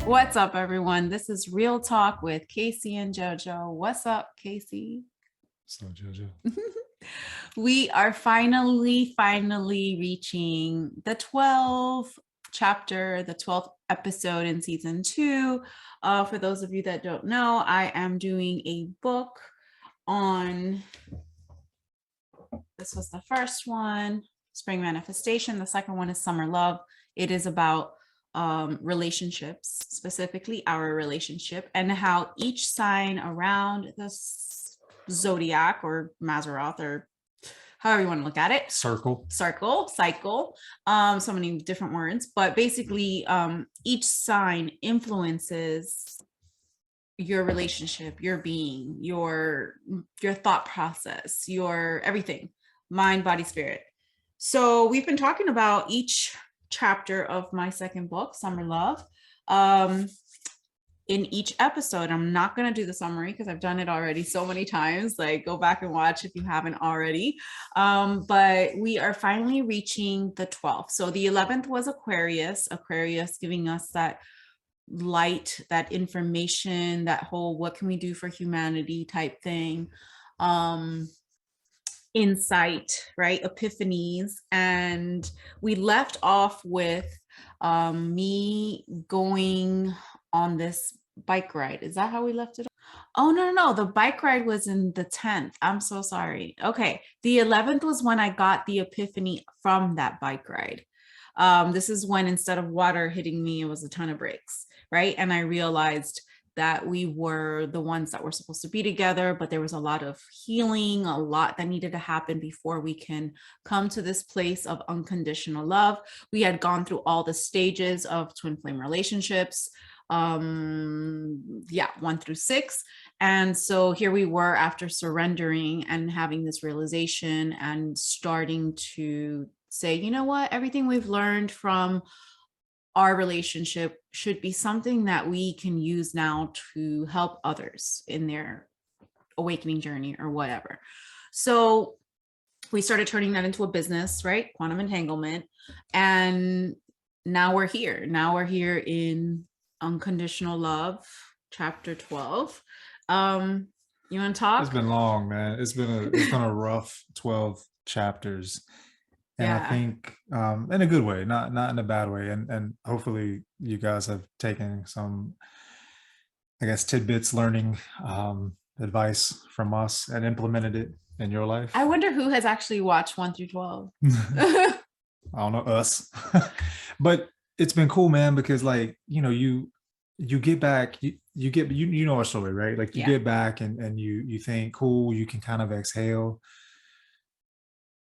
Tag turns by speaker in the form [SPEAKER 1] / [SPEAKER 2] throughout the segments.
[SPEAKER 1] What's up, everyone? This is Real Talk with Casey and JoJo. What's up, Casey?
[SPEAKER 2] So JoJo.
[SPEAKER 1] We are finally reaching the 12th chapter, the 12th episode in season 2. For those of you that don't know, I am doing a book on, this was the first one, Spring Manifestation. The second one is Summer Love. It is about relationships, specifically our relationship, and how each sign around the zodiac or Mazzaroth, or however you want to look at it, cycle, so many different words, but basically each sign influences your relationship, your being, your thought process, your everything, mind, body, spirit. So we've been talking about each chapter of my second book, Summer Love. In each episode, I'm not going to do the summary because I've done it already so many times. Like, go back and watch if you haven't already. But we are finally reaching the 12th. So the 11th was Aquarius giving us that light, that information, that whole what can we do for humanity type thing. Insight, right? Epiphanies. And we left off with me going on this bike ride. Is that how we left it? Oh, no. The bike ride was in the 10th. I'm so sorry. Okay. The 11th was when I got the epiphany from that bike ride. This is when instead of water hitting me, it was a ton of brakes, right? And I realized that we were the ones that were supposed to be together, but there was a lot of healing, a lot that needed to happen before we can come to this place of unconditional love. We had gone through all the stages of twin flame relationships, 1 through 6. And so here we were after surrendering and having this realization and starting to say, you know what, everything we've learned from our relationship should be something that we can use now to help others in their awakening journey or whatever. So we started turning that into a business, right? Quantum entanglement. And now we're here. Now we're here in Unconditional Love, chapter 12. You want to talk?
[SPEAKER 2] It's been long, man. It's been a rough 12 chapters. And I think in a good way, not in a bad way. And hopefully you guys have taken some, I guess, tidbits, learning advice from us and implemented it in your life.
[SPEAKER 1] I wonder who has actually watched 1 through 12.
[SPEAKER 2] I don't know, us. But it's been cool, man, because like, you get back, you know our story, right? Like you get back and you think, cool, you can kind of exhale.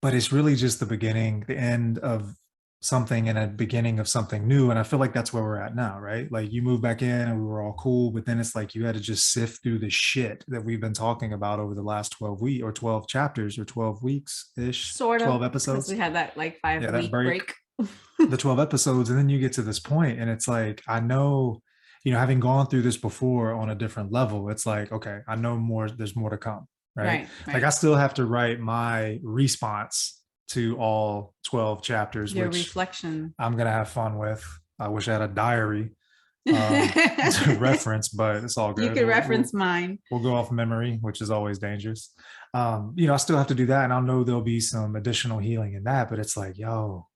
[SPEAKER 2] But it's really just the beginning, the end of something and a beginning of something new. And I feel like that's where we're at now, right? Like you moved back in and we were all cool, but then it's like you had to just sift through the shit that we've been talking about over the last 12 weeks or 12 chapters or 12 weeks ish,
[SPEAKER 1] sort of
[SPEAKER 2] 12 episodes.
[SPEAKER 1] We had that like 5-week break.
[SPEAKER 2] The 12 episodes. And then you get to this point and it's like, I know, having gone through this before on a different level, it's like, okay, I know more, there's more to come. Right. Like I still have to write my response to all 12 chapters,
[SPEAKER 1] your
[SPEAKER 2] which
[SPEAKER 1] reflection
[SPEAKER 2] I'm going to have fun with. I wish I had a diary to reference, but it's all good.
[SPEAKER 1] You can reference mine.
[SPEAKER 2] We'll go off memory, which is always dangerous. I still have to do that. And I know there'll be some additional healing in that, but it's like, yo,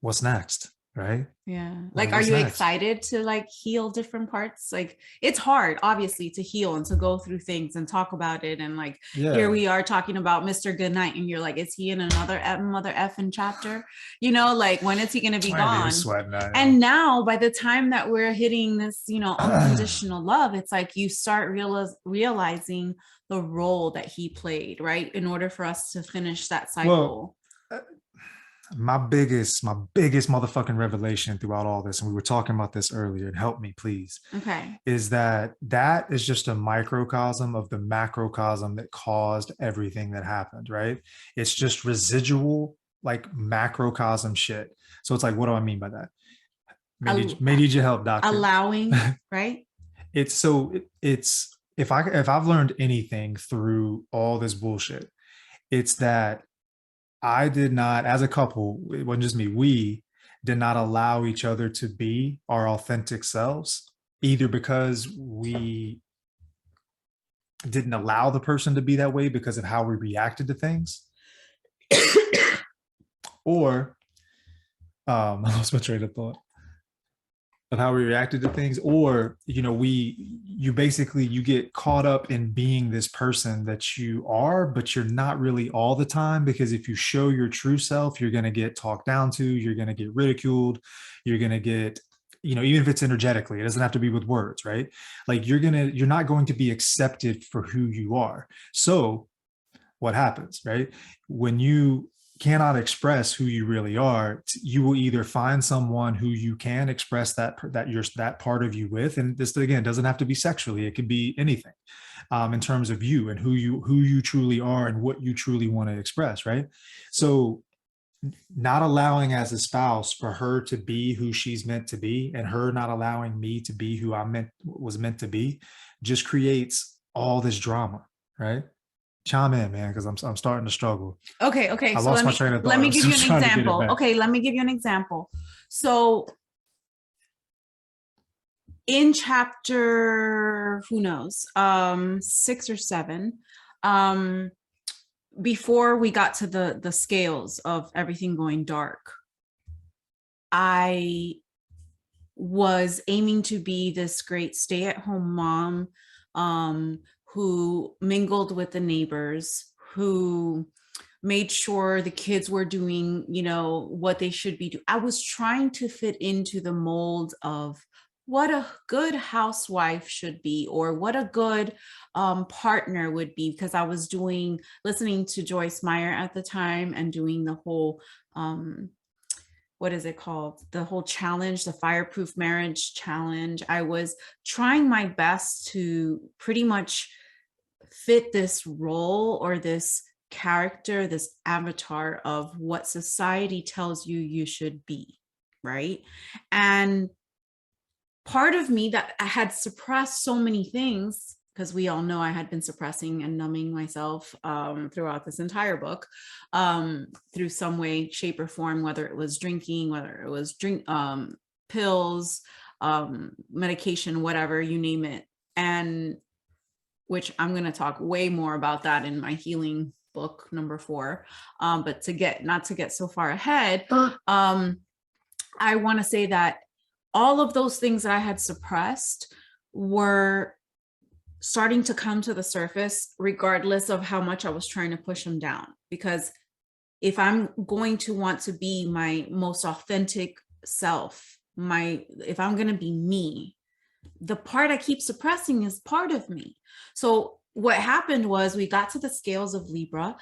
[SPEAKER 2] what's next? Right.
[SPEAKER 1] Yeah. Like, are you excited to like heal different parts? Like, it's hard, obviously, to heal and to go through things and talk about it. And like, here we are talking about Mr. Goodnight, and you're like, is he in another mother effing chapter? Like, when is he going to be gone? And now, by the time that we're hitting this, unconditional love, it's like you start realizing the role that he played, right? In order for us to finish that cycle.
[SPEAKER 2] Well, my biggest motherfucking revelation throughout all this, and we were talking about this earlier, and help me please, is that is just a microcosm of the macrocosm that caused everything that happened, right? It's just residual, like macrocosm shit. So it's like, what do I mean by that? May need your help, doctor.
[SPEAKER 1] Allowing, right?
[SPEAKER 2] It's if I've learned anything through all this bullshit, it's that I did not, as a couple, it wasn't just me, we did not allow each other to be our authentic selves either because we didn't allow the person to be that way because of how we reacted to things, or I lost my train of thought of how we reacted to things, or you basically you get caught up in being this person that you are, but you're not really all the time, because if you show your true self, you're going to get talked down to, you're going to get ridiculed, you're going to get, even if it's energetically, it doesn't have to be with words, right? Like you're not going to be accepted for who you are. So what happens, right? When you cannot express who you really are, you will either find someone who you can express that part of you with, and this again doesn't have to be sexually; it could be anything, in terms of you and who you truly are and what you truly want to express, right? So not allowing as a spouse for her to be who she's meant to be, and her not allowing me to be who I was meant to be, just creates all this drama, right? Chime in, man, because I'm starting to struggle.
[SPEAKER 1] Okay.
[SPEAKER 2] I
[SPEAKER 1] So
[SPEAKER 2] lost my train of
[SPEAKER 1] let
[SPEAKER 2] thought.
[SPEAKER 1] me
[SPEAKER 2] I'm
[SPEAKER 1] give
[SPEAKER 2] still
[SPEAKER 1] you an
[SPEAKER 2] trying to get it
[SPEAKER 1] example.
[SPEAKER 2] back.
[SPEAKER 1] Okay, let me give you an example. So in chapter, who knows, 6 or 7, um, before we got to the scales of everything going dark, I was aiming to be this great stay-at-home mom, who mingled with the neighbors, who made sure the kids were doing, what they should be doing. I was trying to fit into the mold of what a good housewife should be, or what a good partner would be, because I was listening to Joyce Meyer at the time, and doing the whole what is it called? The whole challenge, the Fireproof Marriage Challenge. I was trying my best to pretty much fit this role, or this character, this avatar of what society tells you should be, right? And part of me that I had suppressed so many things, because we all know I had been suppressing and numbing myself throughout this entire book, through some way, shape, or form, whether it was drinking, whether it was pills, medication, whatever, you name it. And which I'm going to talk way more about that in my healing book number 4. But not to get so far ahead, I want to say that all of those things that I had suppressed were starting to come to the surface, regardless of how much I was trying to push them down. Because if I'm going to want to be my most authentic self, if I'm going to be me, the part I keep suppressing is part of me. So what happened was, we got to the scales of Libra.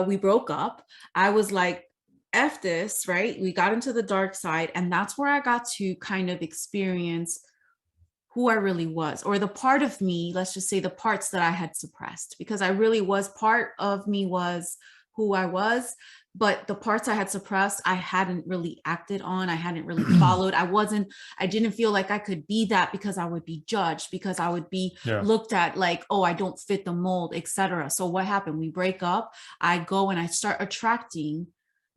[SPEAKER 1] We broke up. I was like, F this, right? We got into the dark side. And that's where I got to kind of experience who I really was, or the part of me, let's just say the parts that I had suppressed, because I really was, part of me was who I was, but the parts I had suppressed, I hadn't really acted on, I hadn't really followed. I didn't feel like I could be that, because I would be judged, because I would be looked at like, oh, I don't fit the mold, etc. So what happened? We break up, I go and I start attracting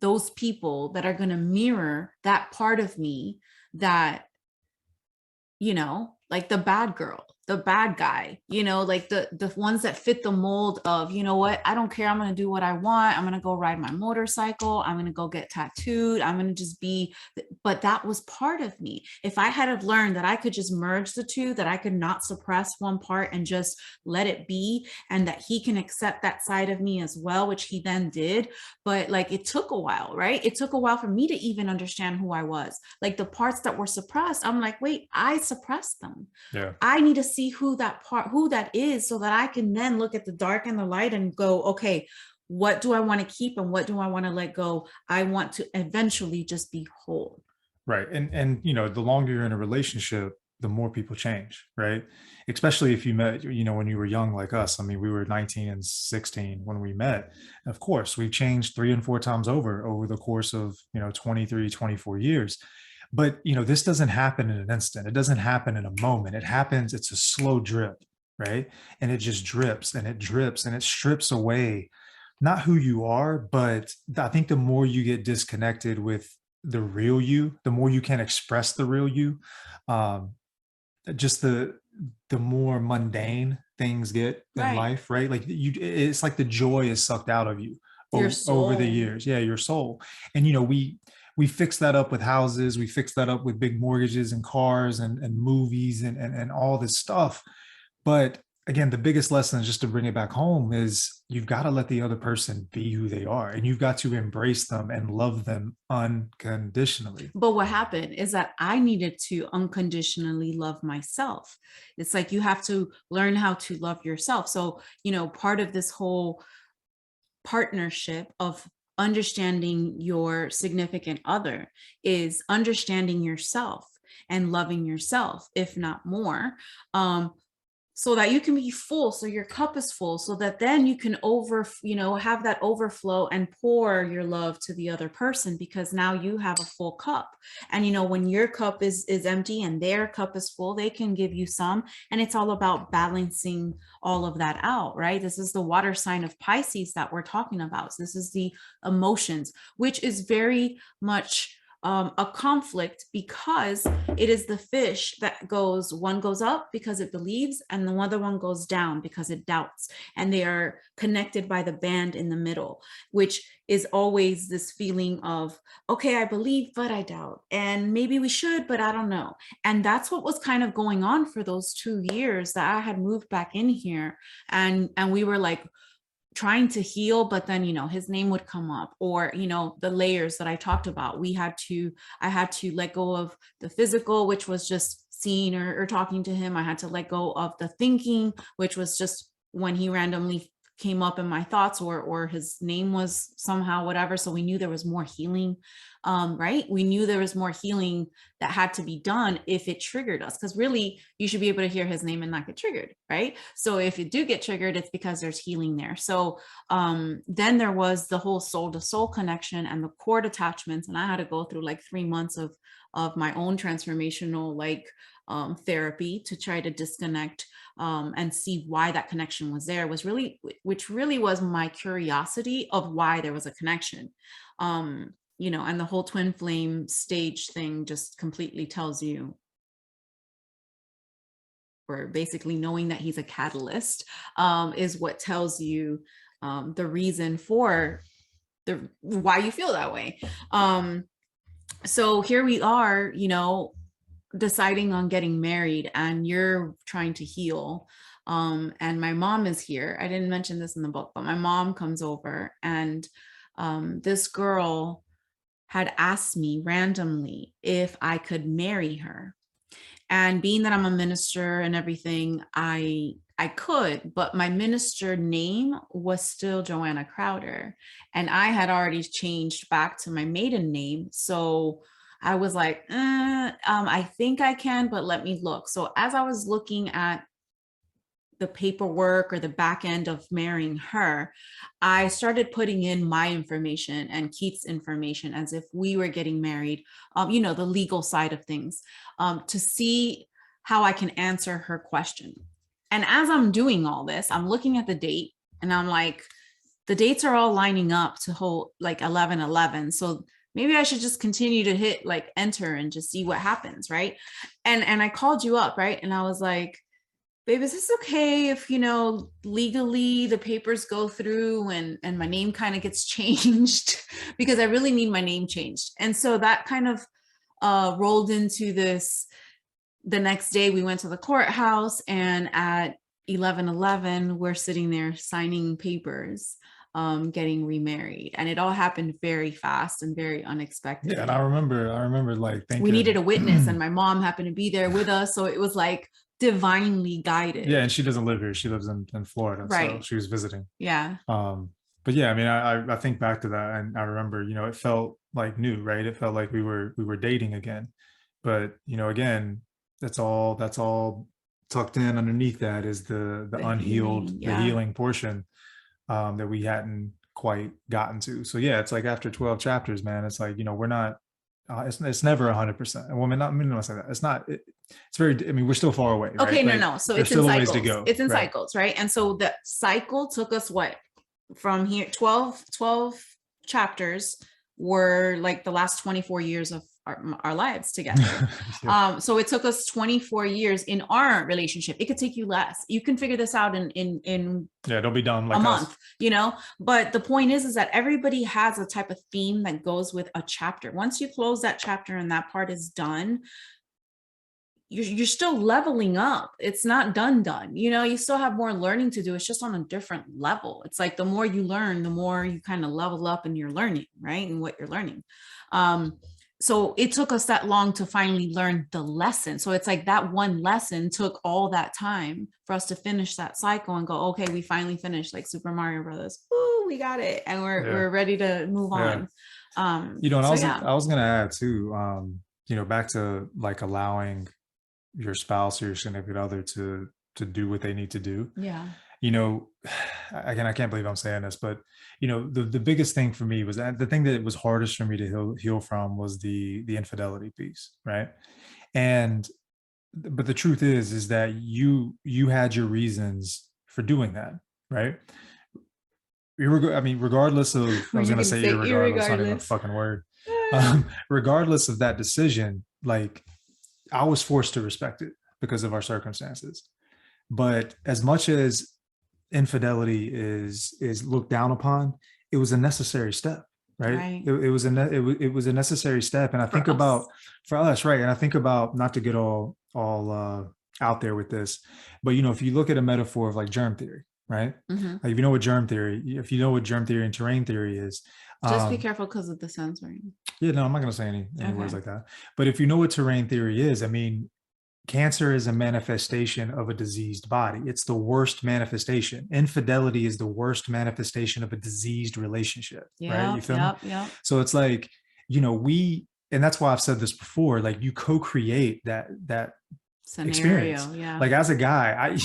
[SPEAKER 1] those people that are going to mirror that part of me, that, like the bad girl, the bad guy, like the ones that fit the mold of, what, I don't care, I'm going to do what I want, I'm going to go ride my motorcycle, I'm going to go get tattooed, I'm going to just be. But that was part of me. If I had have learned that I could just merge the two, that I could not suppress one part and just let it be, and that he can accept that side of me as well, which he then did. But like, it took a while, right? It took a while for me to even understand who I was. Like the parts that were suppressed, I'm like, wait, I suppressed them.
[SPEAKER 2] Yeah.
[SPEAKER 1] I need to see who that is, so that I can then look at the dark and the light and go, okay, what do I want to keep and what do I want to let go? I want to eventually just be whole.
[SPEAKER 2] Right. And the longer you're in a relationship, the more people change, right? Especially if you met, when you were young like us. I mean, we were 19 and 16 when we met. Of course, we've changed 3 and 4 times over the course of, 23, 24 years. But, this doesn't happen in an instant. It doesn't happen in a moment. It's a slow drip, right? And it just drips and it drips and it strips away not who you are, but I think the more you get disconnected with the real you, the more you can express the real you. Um, just the more mundane things get in
[SPEAKER 1] Right.
[SPEAKER 2] life, right? Like it's like the joy is sucked out of you
[SPEAKER 1] Your
[SPEAKER 2] over the
[SPEAKER 1] soul.
[SPEAKER 2] years. Yeah, your soul. And we fix that up with houses, we fix that up with big mortgages and cars and movies and all this stuff. But again, the biggest lesson is just to bring it back home is you've got to let the other person be who they are and you've got to embrace them and love them unconditionally.
[SPEAKER 1] But what happened is that I needed to unconditionally love myself. It's like you have to learn how to love yourself. So, part of this whole partnership of understanding your significant other is understanding yourself and loving yourself, if not more. So that you can be full, so your cup is full, so that then you can have that overflow and pour your love to the other person, because now you have a full cup. And when your cup is empty and their cup is full, they can give you some, and it's all about balancing all of that out, right? This is the water sign of Pisces that we're talking about. So this is the emotions, which is very much a conflict, because it is the fish that one goes up because it believes, and the other one goes down because it doubts. And they are connected by the band in the middle, which is always this feeling of, okay, I believe, but I doubt. And maybe we should, but I don't know. And that's what was kind of going on for those 2 years that I had moved back in here. And we were like, trying to heal, but then his name would come up, or the layers that I talked about. I had to let go of the physical, which was just seeing or talking to him. I had to let go of the thinking, which was just when he randomly came up in my thoughts, or his name was somehow whatever. So we knew there was more healing, right? We knew there was more healing that had to be done if it triggered us, because really you should be able to hear his name and not get triggered, right? So if you do get triggered, it's because there's healing there. So then there was the whole soul to soul connection and the cord attachments, and I had to go through like 3 months of my own transformational therapy to try to disconnect and see why that connection was there, which really was my curiosity of why there was a connection. And the whole twin flame stage thing just completely tells you, or basically knowing that he's a catalyst, is what tells you the reason for why you feel that way. So here we are, deciding on getting married, and you're trying to heal. And my mom is here. I didn't mention this in the book, but my mom comes over, and this girl had asked me randomly if I could marry her. And being that I'm a minister and everything, I could, but my minister name was still Joanna Crowder, and I had already changed back to my maiden name. So I was like, I think I can, but let me look. So as I was looking at the paperwork or the back end of marrying her, I started putting in my information and Keith's information as if we were getting married, the legal side of things, to see how I can answer her question. And as I'm doing all this, I'm looking at the date, and I'm like, the dates are all lining up to hold like 11/11. So maybe I should just continue to hit like enter and just see what happens, right? And I called you up, right? And I was like, babe, is this okay if legally the papers go through and my name kind of gets changed? Because I really need my name changed. And so that kind of rolled into this. The next day we went to the courthouse, and at 11/11 we're sitting there signing papers, getting remarried, and it all happened very fast and very unexpected.
[SPEAKER 2] Yeah, and I remember like
[SPEAKER 1] We needed
[SPEAKER 2] thinking,
[SPEAKER 1] a witness, and my mom happened to be there with us, so it was like divinely guided.
[SPEAKER 2] yeah, and she doesn't live here. She lives in Florida, so
[SPEAKER 1] Right.
[SPEAKER 2] she was visiting.
[SPEAKER 1] Yeah.
[SPEAKER 2] But yeah, I mean, I think back to that, and I remember, it felt like new, right? It felt like we were dating again. But again, that's all tucked in underneath that is the
[SPEAKER 1] The
[SPEAKER 2] unhealed,
[SPEAKER 1] healing.
[SPEAKER 2] the
[SPEAKER 1] Yeah.
[SPEAKER 2] healing portion that we hadn't quite gotten to. So yeah, it's like after 12 chapters, man, it's like, we're not, it's never 100%. And women, not, I mean, not say that. It's not, it's very, I mean, we're still far away,
[SPEAKER 1] Okay,
[SPEAKER 2] right?
[SPEAKER 1] no,
[SPEAKER 2] Like
[SPEAKER 1] no. So
[SPEAKER 2] there's
[SPEAKER 1] it's in
[SPEAKER 2] still a ways to
[SPEAKER 1] cycles.
[SPEAKER 2] go,
[SPEAKER 1] It's in
[SPEAKER 2] right?
[SPEAKER 1] cycles, right? And so the cycle took us what? From here, 12 chapters were like the last 24 years our lives together.
[SPEAKER 2] Yeah.
[SPEAKER 1] So it took us 24 years in our relationship. It could take you less. You can figure this out in
[SPEAKER 2] Yeah, don't be done
[SPEAKER 1] a
[SPEAKER 2] like us.
[SPEAKER 1] month, but the point is that everybody has a type of theme that goes with a chapter. Once you close that chapter and that part is done, you're still leveling up. It's not done. You still have more learning to do. It's just on a different level. It's like the more you learn, the more you kind of level up in your learning, right? And what you're learning. So it took us that long to finally learn the lesson. So it's like that one lesson took all that time for us to finish that cycle and go, okay, we finally finished, like Super Mario Brothers. Ooh, we got it. And we're ready to move on.
[SPEAKER 2] And I was gonna add too, back to like allowing your spouse or your significant other to do what they need to do.
[SPEAKER 1] Yeah.
[SPEAKER 2] Again, I can't believe I'm saying this, but the biggest thing for me was that the thing that was hardest for me to heal from was the infidelity piece, right? And but the truth is that you had your reasons for doing that, right? Regardless of, I was gonna say irregardless, not even a fucking word. Regardless of that decision, like I was forced to respect it because of our circumstances. But as much as infidelity is looked down upon, it was a necessary step, right? It was a necessary step. And I think about for us, right? And I think about, not to get all out there with this, but if you look at a metaphor of like germ theory, right?
[SPEAKER 1] Mm-hmm.
[SPEAKER 2] Like if you know what germ theory and terrain theory is,
[SPEAKER 1] just be careful because of the censoring.
[SPEAKER 2] Yeah, no, I'm not going to say any words like that. But if you know what terrain theory is, I mean, cancer is a manifestation of a diseased body. It's the worst manifestation. Infidelity is the worst manifestation of a diseased relationship, right? You feel me?
[SPEAKER 1] Yeah.
[SPEAKER 2] So it's like, and that's why I've said this before, like you co-create that
[SPEAKER 1] scenario,
[SPEAKER 2] experience.
[SPEAKER 1] Yeah.
[SPEAKER 2] Like as a guy,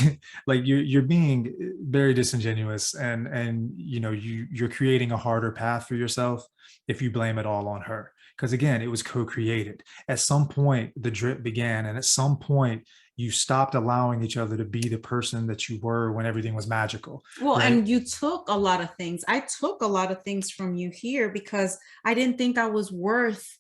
[SPEAKER 2] like you're being very disingenuous, and you're creating a harder path for yourself if you blame it all on her. Because again, it was co-created. At some point, the drip began, and at some point, you stopped allowing each other to be the person that you were when everything was magical.
[SPEAKER 1] Well,
[SPEAKER 2] right?
[SPEAKER 1] And you took a lot of things. I took a lot of things from you here because I didn't think I was worth,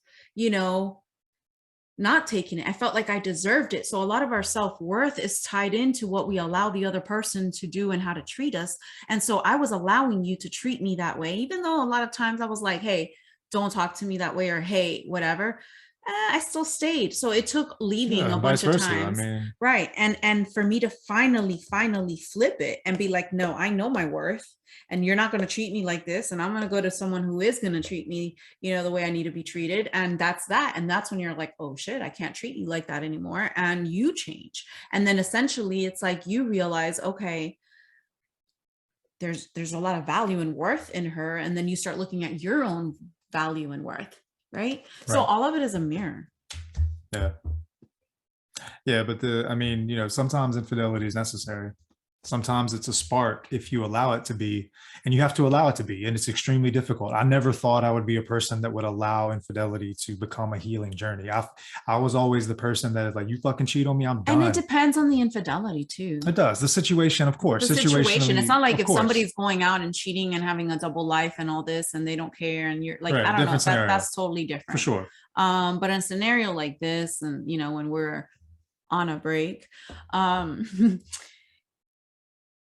[SPEAKER 1] not taking it. I felt like I deserved it. So a lot of our self-worth is tied into what we allow the other person to do and how to treat us. And so I was allowing you to treat me that way, even though a lot of times I was like, hey, don't talk to me that way, or hey, whatever. I still stayed. So it took leaving a bunch of times. Right. And for me to finally flip it and be like, no, I know my worth, and you're not going to treat me like this. And I'm going to go to someone who is going to treat me, the way I need to be treated. And that's that. And that's when you're like, oh shit, I can't treat you like that anymore. And you change. And then essentially it's like you realize, okay, there's a lot of value and worth in her. And then you start looking at your own value and worth. Right. So all of it is a mirror.
[SPEAKER 2] Yeah, but sometimes infidelity is necessary. Sometimes it's a spark if you allow it to be, and you have to allow it to be, and it's extremely difficult. I never thought I would be a person that would allow infidelity to become a healing journey. I was always the person that is like, you fucking cheat on me, I'm done.
[SPEAKER 1] And it depends on the infidelity too.
[SPEAKER 2] It does. The situation, of course.
[SPEAKER 1] The situation. It's not like if somebody's going out and cheating and having a double life and all this, and they don't care, and you're like, I don't know, that's totally different.
[SPEAKER 2] For sure.
[SPEAKER 1] But in a scenario like this, and when we're on a break,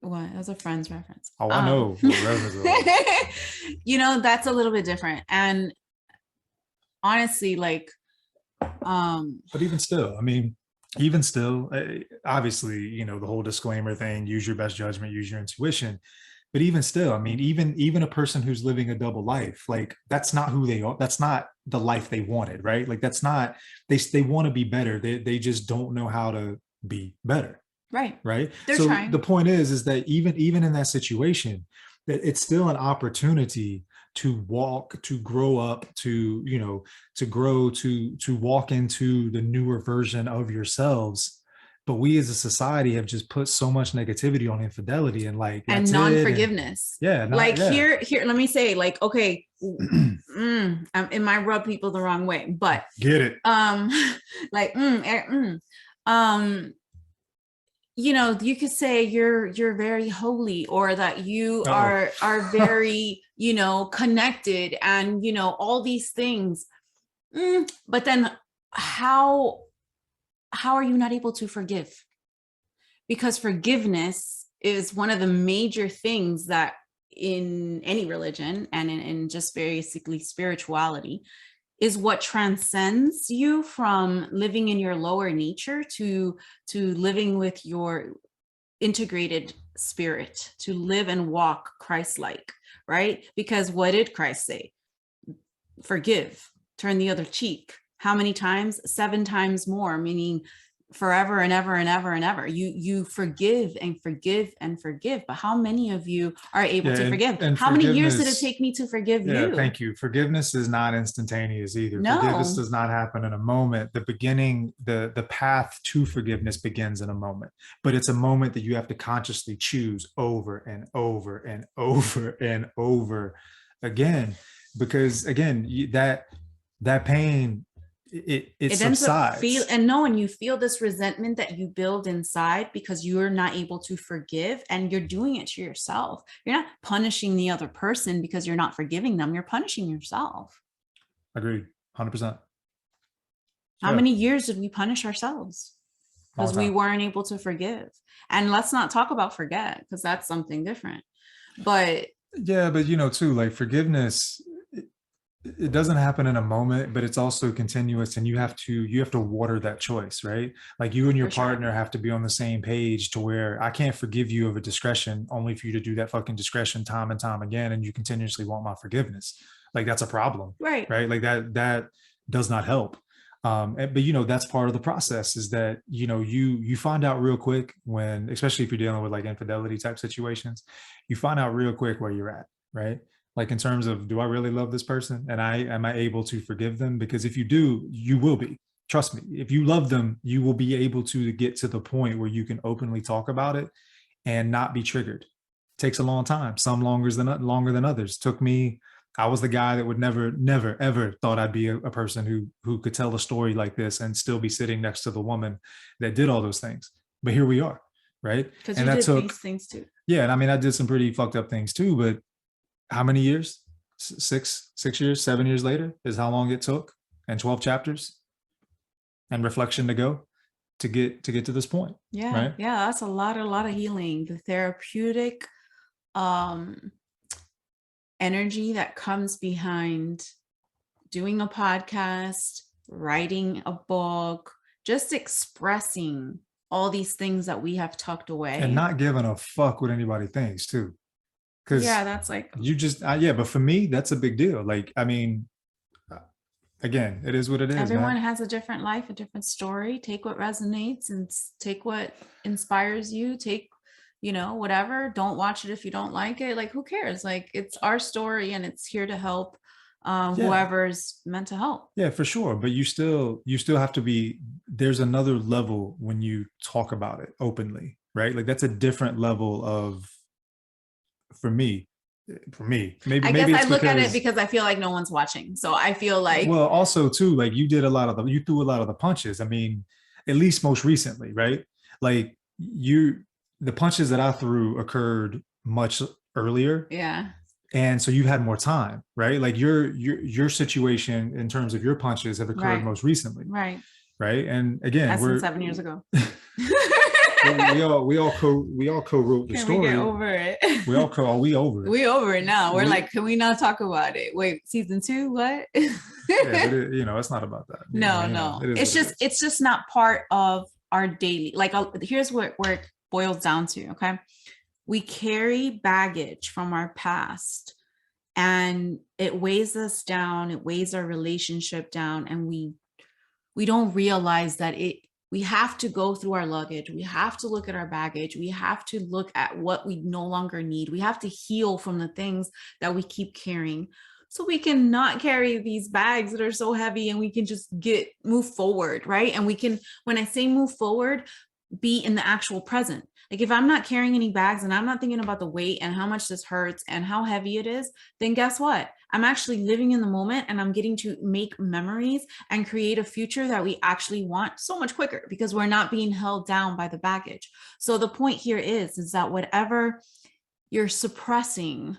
[SPEAKER 1] what? That was a Friends reference.
[SPEAKER 2] Oh, I know.
[SPEAKER 1] That's a little bit different. And honestly, like,
[SPEAKER 2] but even still, obviously, the whole disclaimer thing, use your best judgment, use your intuition. But even still, even a person who's living a double life, like that's not who they are. That's not the life they wanted, right? Like that's not, they want to be better. They just don't know how to be better. Right.
[SPEAKER 1] They're
[SPEAKER 2] so
[SPEAKER 1] trying.
[SPEAKER 2] The point is that even in that situation, that it's still an opportunity to walk, to grow up, to grow, to walk into the newer version of yourselves. But we as a society have just put so much negativity on infidelity and
[SPEAKER 1] non-forgiveness. Here, let me say, like, okay, it might rub people the wrong way, but
[SPEAKER 2] get it.
[SPEAKER 1] You could say you're very holy, or that you are very, connected, and all these things. But then how are you not able to forgive? Because forgiveness is one of the major things that in any religion and in just basically spirituality is what transcends you from living in your lower nature to living with your integrated spirit, to live and walk Christ-like, right? Because what did Christ say? Forgive, turn the other cheek. How many times? 7 times more, meaning forever and ever and ever and ever. You forgive and forgive and forgive. But how many of you are able
[SPEAKER 2] Yeah,
[SPEAKER 1] to forgive?
[SPEAKER 2] and
[SPEAKER 1] How many years did it
[SPEAKER 2] forgiveness.
[SPEAKER 1] take me to forgive
[SPEAKER 2] Yeah,
[SPEAKER 1] you?
[SPEAKER 2] thank you. Forgiveness is not instantaneous either. Forgiveness
[SPEAKER 1] No.
[SPEAKER 2] does not happen in a moment. The beginning, the path to forgiveness begins in a moment, but it's a moment that you have to consciously choose over and over and over and over again, because again, that pain, it
[SPEAKER 1] It ends up
[SPEAKER 2] subsides.
[SPEAKER 1] knowing you feel this resentment that you build inside because you're not able to forgive, and you're doing it to yourself. You're not punishing the other person because you're not forgiving them. You're punishing yourself.
[SPEAKER 2] Agreed, 100%.
[SPEAKER 1] How
[SPEAKER 2] Yeah,
[SPEAKER 1] many years did we punish ourselves
[SPEAKER 2] long
[SPEAKER 1] because we
[SPEAKER 2] time.
[SPEAKER 1] weren't able to forgive? And let's not talk about forget, because that's something different. But
[SPEAKER 2] Yeah, but too, like forgiveness, it doesn't happen in a moment, but it's also continuous, and you have to water that choice, right? Like you and your
[SPEAKER 1] for sure.
[SPEAKER 2] partner have to be on the same page to where I can't forgive you of a discretion only for you to do that fucking discretion time and time again, and you continuously want my forgiveness. Like that's a problem,
[SPEAKER 1] Right.
[SPEAKER 2] right? Like that does not help. But that's part of the process, is that you find out real quick when, especially if you're dealing with like infidelity type situations, you find out real quick where you're at, right? Like in terms of, do I really love this person, and am I able to forgive them? Because if you do, you will be. Trust me, if you love them, you will be able to get to the point where you can openly talk about it and not be triggered. It takes a long time, some longer than others. Took me, I was the guy that would never ever thought I'd be a person who could tell a story like this and still be sitting next to the woman that did all those things. But here we are, right?
[SPEAKER 1] Because
[SPEAKER 2] And
[SPEAKER 1] you
[SPEAKER 2] that
[SPEAKER 1] did
[SPEAKER 2] took,
[SPEAKER 1] these things too.
[SPEAKER 2] yeah, and I mean, I did some pretty fucked up things too, but how many years? 6 years, 7 years later is how long it took, and 12 chapters and reflection to go to get to this point,
[SPEAKER 1] Yeah.
[SPEAKER 2] right?
[SPEAKER 1] Yeah. That's a lot of healing. The therapeutic um energy that comes behind doing a podcast, writing a book, just expressing all these things that we have tucked
[SPEAKER 2] And
[SPEAKER 1] away.
[SPEAKER 2] not giving a fuck what anybody thinks too,
[SPEAKER 1] Yeah,
[SPEAKER 2] because
[SPEAKER 1] that's like
[SPEAKER 2] you just yeah. But for me, that's a big deal. Like, I mean, again, it is what it is,
[SPEAKER 1] everyone
[SPEAKER 2] man.
[SPEAKER 1] has a different life, a different story. Take what resonates and take what inspires you. Take, whatever. Don't watch it if you don't like it. Like, who cares? Like, it's our story and it's here to help
[SPEAKER 2] Yeah,
[SPEAKER 1] whoever's meant to help.
[SPEAKER 2] yeah, for sure. But you still have to be. There's another level when you talk about it openly, right? Like that's a different level of, for me, maybe
[SPEAKER 1] I guess I
[SPEAKER 2] it's
[SPEAKER 1] look at it
[SPEAKER 2] because,
[SPEAKER 1] because I feel like no one's watching. So I feel like,
[SPEAKER 2] well, also too, like you threw a lot of the punches. I mean, at least most recently, right? Like the punches that I threw occurred much earlier,
[SPEAKER 1] yeah,
[SPEAKER 2] and so you've had more time, right? Like your situation in terms of your punches have occurred
[SPEAKER 1] right,
[SPEAKER 2] most recently,
[SPEAKER 1] right.
[SPEAKER 2] right? And again,
[SPEAKER 1] Less than 7 years ago.
[SPEAKER 2] we all co-wrote the
[SPEAKER 1] Can we get
[SPEAKER 2] story.
[SPEAKER 1] over it?
[SPEAKER 2] We all co. Are we over it?
[SPEAKER 1] We over it now. We're
[SPEAKER 2] We
[SPEAKER 1] like, can we not talk about it? Wait, season 2, what?
[SPEAKER 2] Yeah, but it's not about that.
[SPEAKER 1] No,
[SPEAKER 2] It
[SPEAKER 1] no.
[SPEAKER 2] is
[SPEAKER 1] It's
[SPEAKER 2] what it
[SPEAKER 1] just
[SPEAKER 2] is.
[SPEAKER 1] it's just not part of our daily. Like, here's where it boils down to, okay? We carry baggage from our past, and it weighs us down, it weighs our relationship down, and we don't realize that we have to go through our luggage, we have to look at our baggage, we have to look at what we no longer need, we have to heal from the things that we keep carrying, so we can not carry these bags that are so heavy, and we can just move forward, right? And we can, when I say move forward, be in the actual present. Like, if I'm not carrying any bags and I'm not thinking about the weight and how much this hurts and how heavy it is, then guess what? I'm actually living in the moment, and I'm getting to make memories and create a future that we actually want so much quicker because we're not being held down by the baggage. So the point here is that whatever you're suppressing,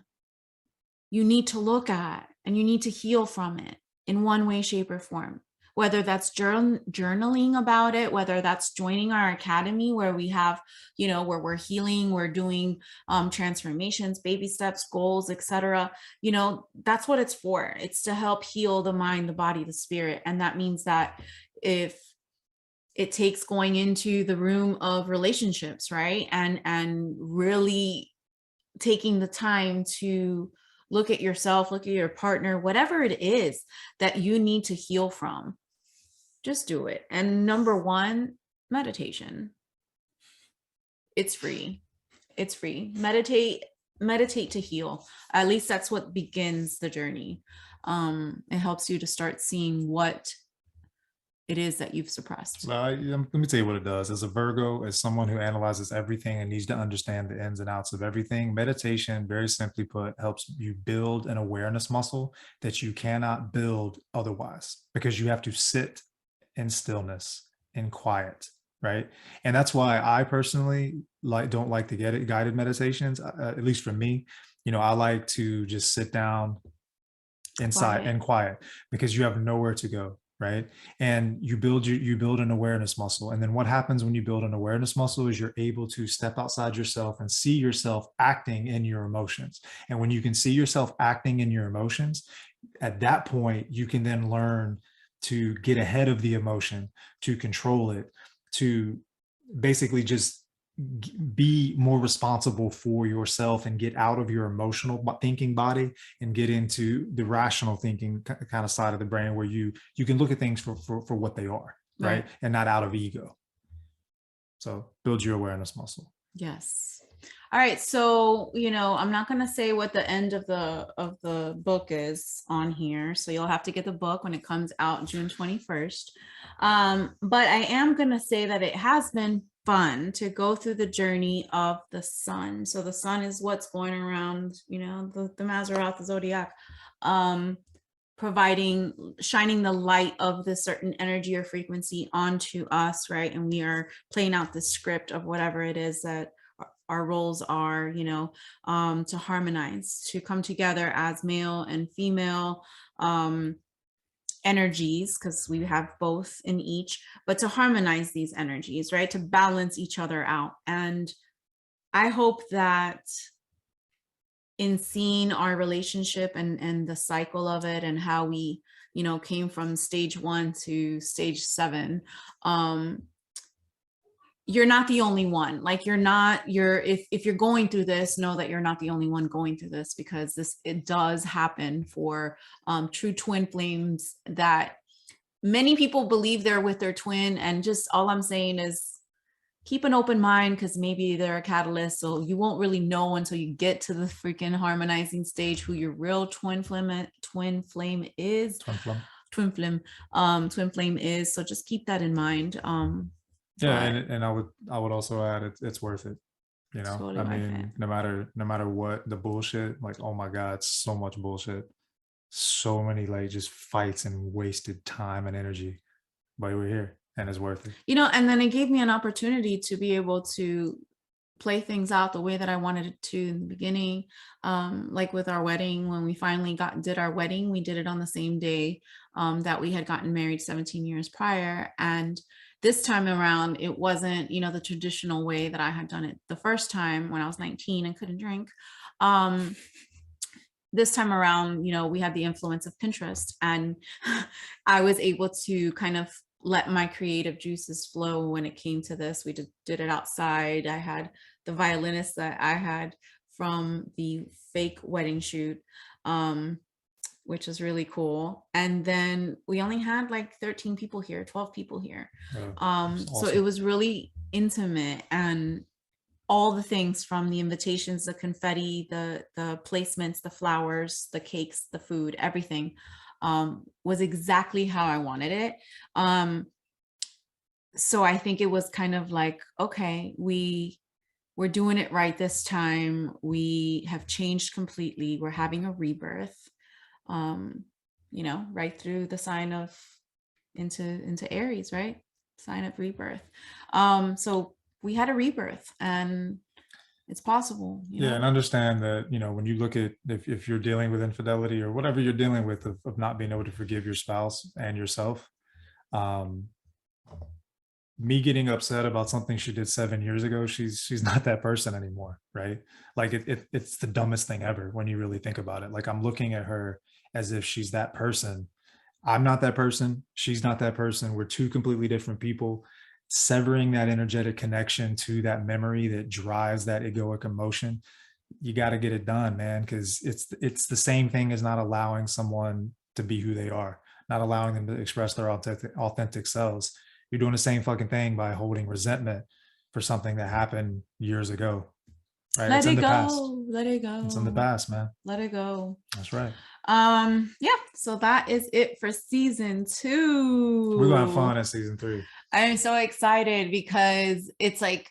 [SPEAKER 1] you need to look at and you need to heal from it. in one way, shape, or form. Whether that's journaling about it, whether that's joining our academy where we have, where we're healing, we're doing transformations, baby steps, goals, etc. That's what it's for. It's to help heal the mind, the body, the spirit. And that means that if it takes going into the room of relationships, right? And really taking the time to look at yourself, look at your partner, whatever it is that you need to heal from, just do it. And number one, meditation. It's free. It's free. Meditate to heal. At least that's what begins the journey. It helps you to start seeing what it is that you've suppressed.
[SPEAKER 2] Let me tell you what it does. As a Virgo, as someone who analyzes everything and needs to understand the ins and outs of everything, meditation, very simply put, helps you build an awareness muscle that you cannot build otherwise, because you have to sit in stillness, in quiet, right? And that's why I personally don't like to get guided meditations, at least for me. I like to just sit down inside and quiet, because you have nowhere to go, right? And you build an awareness muscle. And then what happens when you build an awareness muscle is you're able to step outside yourself and see yourself acting in your emotions. And when you can see yourself acting in your emotions, at that point you can then learn to get ahead of the emotion, to control it, to basically just be more responsible for yourself and get out of your emotional thinking body and get into the rational thinking kind of side of the brain, where you can look at things for what they are, right? And not out of ego. So build your awareness muscle.
[SPEAKER 1] Yes. All right. So, I'm not going to say what the end of the book is on here. So you'll have to get the book when it comes out June 21st. But I am going to say that it has been fun to go through the journey of the sun. So the sun is what's going around, the Mazzaroth, the zodiac, shining the light of this certain energy or frequency onto us, right? And we are playing out the script of whatever it is that our roles are, to harmonize, to come together as male and female energies, because we have both in each, but to harmonize these energies, right? To balance each other out. And I hope that in seeing our relationship and the cycle of it, and how we, came from stage 1 to stage 7, you're not the only one. Like if you're going through this, know that you're not the only one going through this, because it does happen for true twin flames, that many people believe they're with their twin. And just all I'm saying is keep an open mind, because maybe they're a catalyst. So you won't really know until you get to the freaking harmonizing stage who your real twin flame is. Twin flame is. So just keep that in mind.
[SPEAKER 2] Yeah, and I would also add it's worth it.
[SPEAKER 1] Totally,
[SPEAKER 2] I mean, no matter what the bullshit, like, oh my God, so much bullshit, so many like just fights and wasted time and energy, but we're here and it's worth it.
[SPEAKER 1] And then it gave me an opportunity to be able to play things out the way that I wanted it to in the beginning. Like with our wedding, when we finally did our wedding, we did it on the same day that we had gotten married 17 years prior. And this time around, it wasn't, the traditional way that I had done it the first time when I was 19 and couldn't drink. This time around, we had the influence of Pinterest, and I was able to kind of let my creative juices flow when it came to this. We did it outside. I had the violinist that I had from the fake wedding shoot, which is really cool. And then we only had like 13 people here, 12 people here. Awesome. So it was really intimate, and all the things from the invitations, the confetti, the placements, the flowers, the cakes, the food, everything was exactly how I wanted it. So I think it was kind of like, okay, we're doing it right this time. We have changed completely. We're having a rebirth. Right through the sign of into Aries, right? Sign of rebirth. So we had a rebirth, and It's possible,
[SPEAKER 2] Yeah, and understand that, when you look at, if you're dealing with infidelity or whatever you're dealing with, of not being able to forgive your spouse and yourself, um, me getting upset about something she did 7 years ago, she's not that person anymore, right? Like it's the dumbest thing ever when you really think about it. Like I'm looking at her as if she's that person. I'm not that person. She's not that person. We're two completely different people. Severing that energetic connection to that memory that drives that egoic emotion, you got to get it done, man, because it's the same thing as not allowing someone to be who they are, not allowing them to express their authentic selves. You're doing the same fucking thing by holding resentment for something that happened years ago, right?
[SPEAKER 1] Let
[SPEAKER 2] It's in
[SPEAKER 1] it
[SPEAKER 2] the past.
[SPEAKER 1] go. Let it
[SPEAKER 2] It's in the
[SPEAKER 1] go.
[SPEAKER 2] past, man.
[SPEAKER 1] Let it go.
[SPEAKER 2] That's right.
[SPEAKER 1] Yeah, so that is it for season
[SPEAKER 2] We're gonna have
[SPEAKER 1] 2.
[SPEAKER 2] fun in season 3.
[SPEAKER 1] I'm so excited because it's like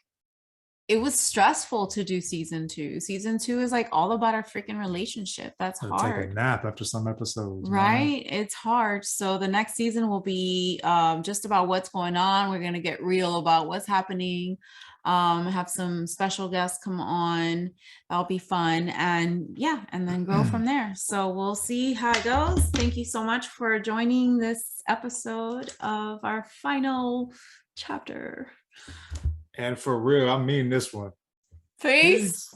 [SPEAKER 1] it was stressful to do season 2. Season 2 is like all about our freaking relationship. That's
[SPEAKER 2] Gotta take a
[SPEAKER 1] hard.
[SPEAKER 2] nap after some episodes, man.
[SPEAKER 1] Right? It's hard. So the next season will be just about what's going on. We're going to get real about what's happening. Have some special guests come on. That'll be fun. And yeah, and then go from there. So we'll see how it goes. Thank you so much for joining this episode of our final chapter.
[SPEAKER 2] And for real, I mean this one.
[SPEAKER 1] Peace.